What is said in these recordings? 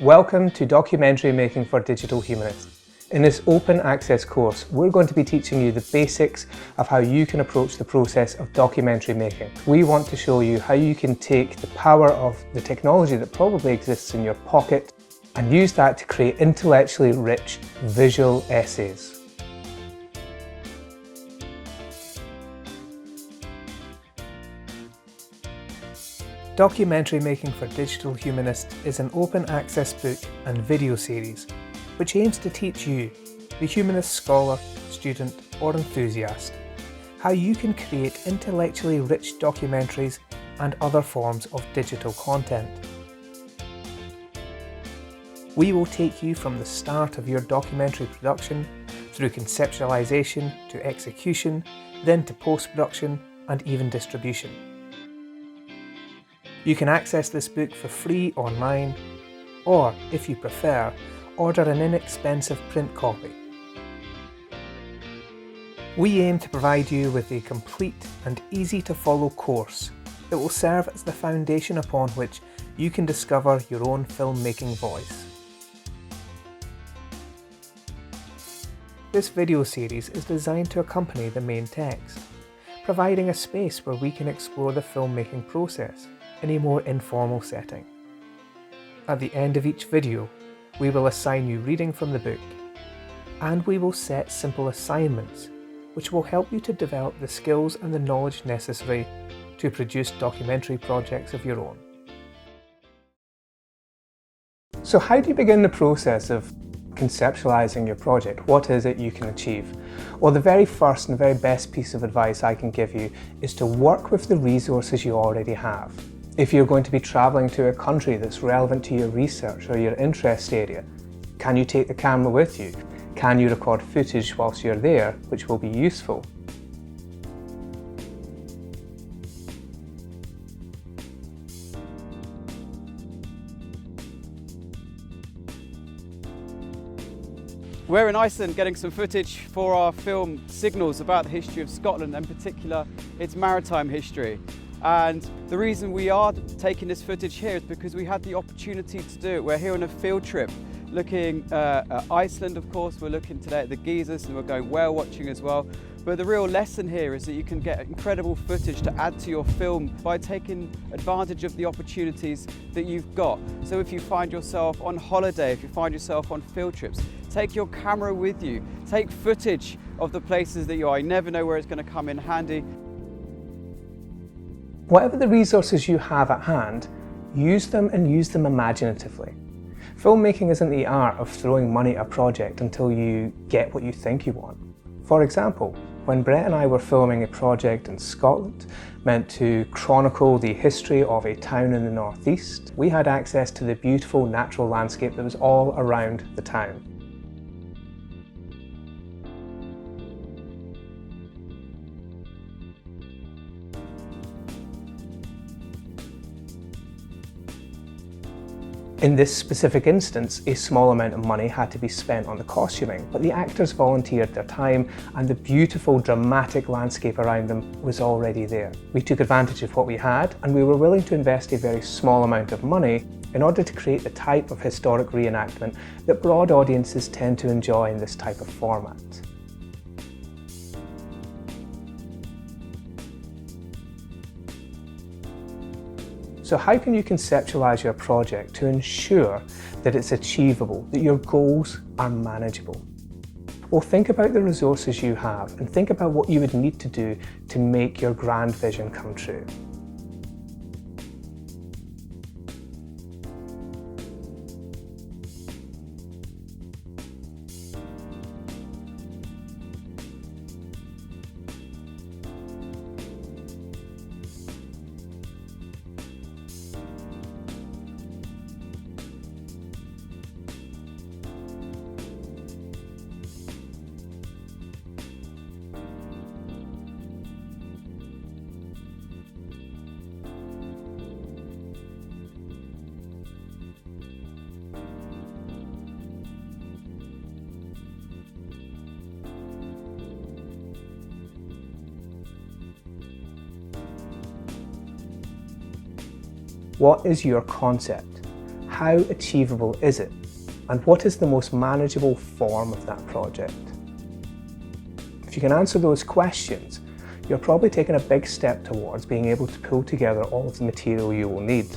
Welcome to Documentary Making for Digital Humanists. In this open access course, we're going to be teaching you the basics of how you can approach the process of documentary making. We want to show you how you can take the power of the technology that probably exists in your pocket and use that to create intellectually rich visual essays. Documentary Making for Digital Humanists is an open access book and video series which aims to teach you, the humanist scholar, student or enthusiast, how you can create intellectually rich documentaries and other forms of digital content. We will take you from the start of your documentary production through conceptualization to execution, then to post-production and even distribution. You can access this book for free online, or, if you prefer, order an inexpensive print copy. We aim to provide you with a complete and easy-to-follow course that will serve as the foundation upon which you can discover your own filmmaking voice. This video series is designed to accompany the main text, providing a space where we can explore the filmmaking process in a more informal setting. At the end of each video, we will assign you reading from the book, and we will set simple assignments which will help you to develop the skills and the knowledge necessary to produce documentary projects of your own. So how do you begin the process of conceptualizing your project? What is it you can achieve? Well, the very first and very best piece of advice I can give you is to work with the resources you already have. If you're going to be travelling to a country that's relevant to your research or your interest area, can you take the camera with you? Can you record footage whilst you're there, which will be useful? We're in Iceland getting some footage for our film Signals about the history of Scotland, in particular its maritime history. And the reason we are taking this footage here is because we had the opportunity to do it. We're here on a field trip looking at Iceland, of course. We're looking today at the geysers and we're going whale watching as well. But the real lesson here is that you can get incredible footage to add to your film by taking advantage of the opportunities that you've got. So if you find yourself on holiday, if you find yourself on field trips, take your camera with you. Take footage of the places that you are. You never know where it's going to come in handy. Whatever the resources you have at hand, use them and use them imaginatively. Filmmaking isn't the art of throwing money at a project until you get what you think you want. For example, when Brett and I were filming a project in Scotland meant to chronicle the history of a town in the northeast, we had access to the beautiful natural landscape that was all around the town. In this specific instance, a small amount of money had to be spent on the costuming, but the actors volunteered their time and the beautiful dramatic landscape around them was already there. We took advantage of what we had and we were willing to invest a very small amount of money in order to create the type of historic reenactment that broad audiences tend to enjoy in this type of format. So how can you conceptualize your project to ensure that it's achievable, that your goals are manageable? Well, think about the resources you have and think about what you would need to do to make your grand vision come true. What is your concept? how achievable is it? And what is the most manageable form of that project? If you can answer those questions, you're probably taking a big step towards being able to pull together all of the material you will need.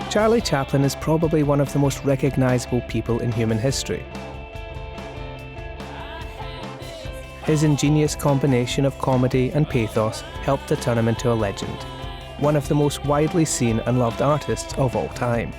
Charlie Chaplin is probably one of the most recognisable people in human history. His ingenious combination of comedy and pathos helped to turn him into a legend, one of the most widely seen and loved artists of all time.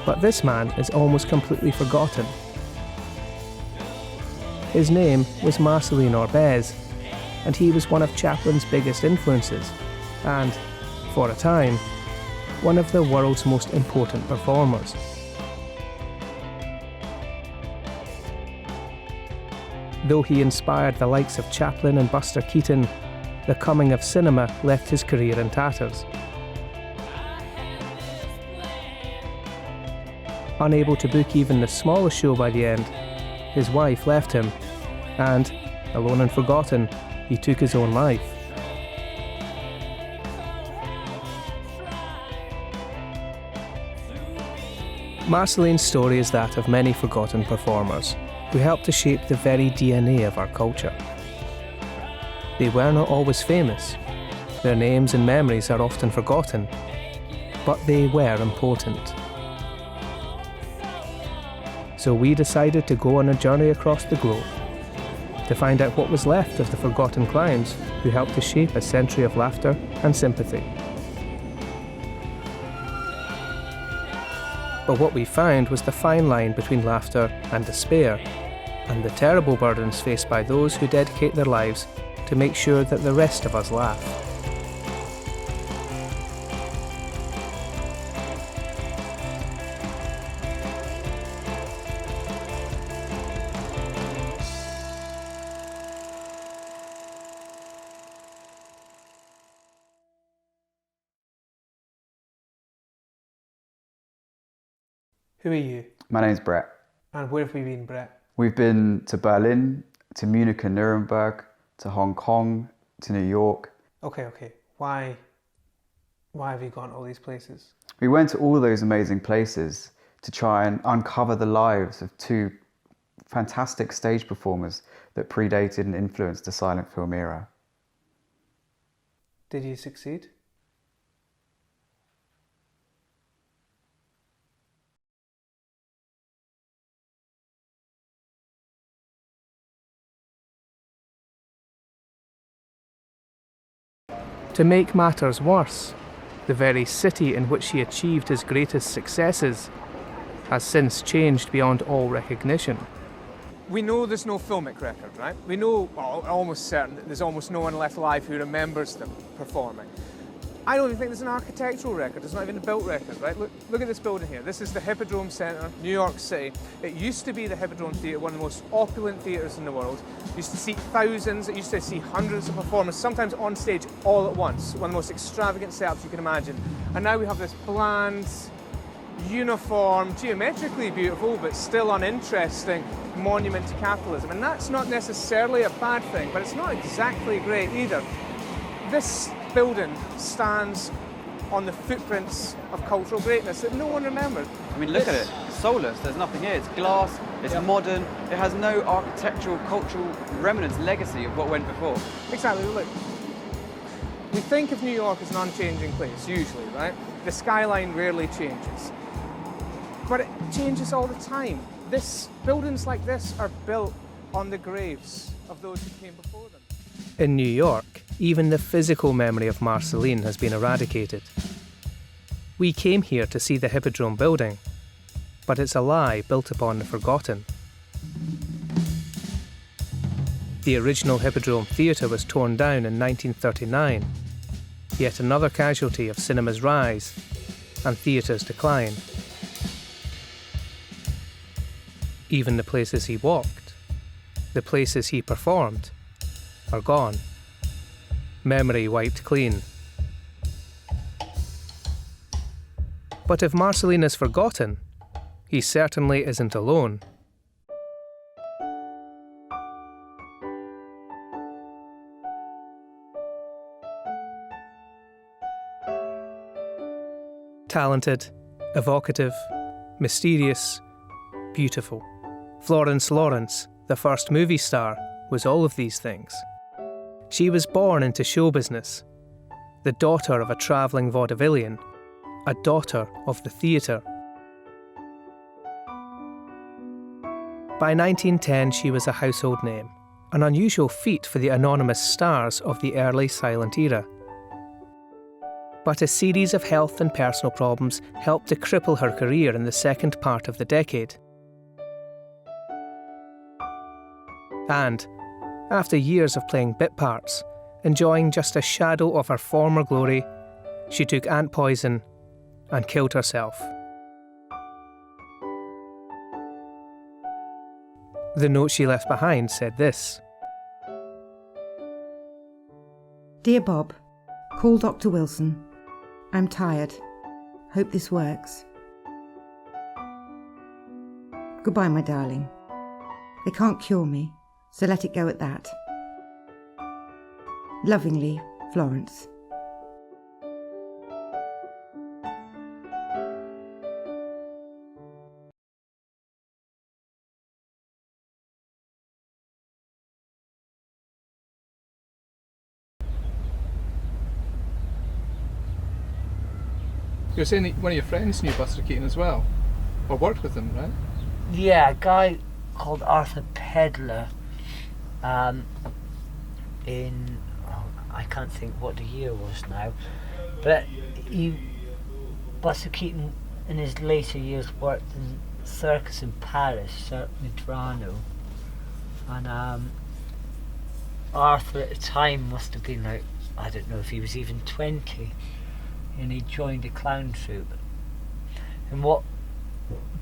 But this man is almost completely forgotten. His name was Marceline Orbez, and he was one of Chaplin's biggest influences, and, for a time, one of the world's most important performers. Though he inspired the likes of Chaplin and Buster Keaton, the coming of cinema left his career in tatters. Unable to book even the smallest show by the end, his wife left him, and, alone and forgotten, he took his own life. Marceline's story is that of many forgotten performers who helped to shape the very DNA of our culture. They were not always famous, their names and memories are often forgotten, but they were important. So we decided to go on a journey across the globe to find out what was left of the forgotten clowns who helped to shape a century of laughter and sympathy. But what we found was the fine line between laughter and despair, and the terrible burdens faced by those who dedicate their lives to make sure that the rest of us laugh. Who are you? My name's Brett. And where have we been, Brett? We've been to Berlin, to Munich and Nuremberg, to Hong Kong, to New York. Okay. Why have you gone to all these places? We went to all those amazing places to try and uncover the lives of two fantastic stage performers that predated and influenced the silent film era. Did you succeed? To make matters worse, the very city in which he achieved his greatest successes has since changed beyond all recognition. we know there's no filmic record, right? We know, well, almost certain that there's almost no one left alive who remembers them performing. I don't even think there's an architectural record. There's not even a built record, right? Look at this building here. This is the Hippodrome Centre, New York City. It used to be the Hippodrome Theatre, one of the most opulent theatres in the world. It used to seat thousands. It used to see hundreds of performers, sometimes on stage all at once. One of the most extravagant setups you can imagine. And now we have this bland, uniform, geometrically beautiful, but still uninteresting monument to capitalism. And that's not necessarily a bad thing, but it's not exactly great either. This building stands on the footprints of cultural greatness that no one remembers. I mean, look at it. It's soulless. There's nothing here. It's glass. It's modern. It has no architectural, cultural remnants, legacy of what went before. Exactly. Look, we think of New York as an unchanging place, usually, right? The skyline rarely changes. But it changes all the time. Buildings like this are built on the graves of those who came before them. In New York, even the physical memory of Marceline has been eradicated. We came here to see the Hippodrome building, but it's a lie built upon the forgotten. The original Hippodrome Theatre was torn down in 1939, yet another casualty of cinema's rise and theatre's decline. Even the places he walked, the places he performed, are gone. Memory wiped clean. But if Marceline is forgotten, he certainly isn't alone. Talented, evocative, mysterious, beautiful. Florence Lawrence, the first movie star, was all of these things. She was born into show business, the daughter of a travelling vaudevillian, a daughter of the theatre. By 1910 she was a household name, an unusual feat for the anonymous stars of the early silent era. But a series of health and personal problems helped to cripple her career in the second part of the decade. And, after years of playing bit parts, enjoying just a shadow of her former glory, she took ant poison and killed herself. The note she left behind said this: Dear Bob, call Dr. Wilson. I'm tired. Hope this works. Goodbye, my darling. They can't cure me, so let it go at that. Lovingly, Florence. You're saying that one of your friends knew Buster Keaton as well, or worked with him, right? Yeah, a guy called Arthur Pedler, I can't think what the year was now, but Buster Keaton in his later years worked in circus in Paris, Cirque Medrano, and Arthur at the time must have been like, I don't know if he was even 20, and he joined a clown troupe. And what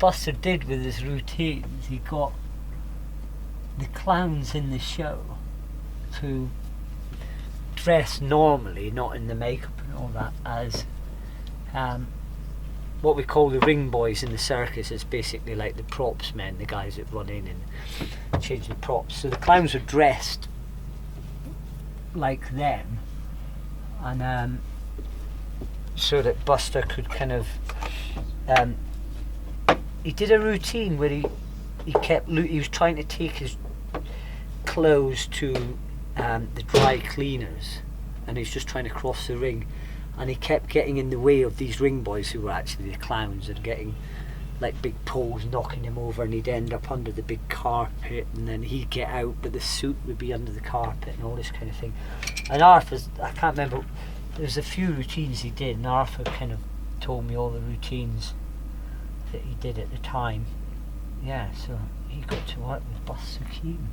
Buster did with his routines, he got the clowns in the show to dress normally, not in the makeup and all that, as what we call the ring boys in the circus. Is basically like the props men, the guys that run in and change the props. So the clowns are dressed like them, and so that Buster could kind of he did a routine where he was trying to take his clothes to the dry cleaners, and he's just trying to cross the ring, and he kept getting in the way of these ring boys who were actually the clowns, and getting like big poles knocking him over, and he'd end up under the big carpet, and then he'd get out but the suit would be under the carpet and all this kind of thing. And Arthur's, I can't remember, there's a few routines he did, and Arthur kind of told me all the routines that he did at the time. yeah, so he got to work with Buster Keaton.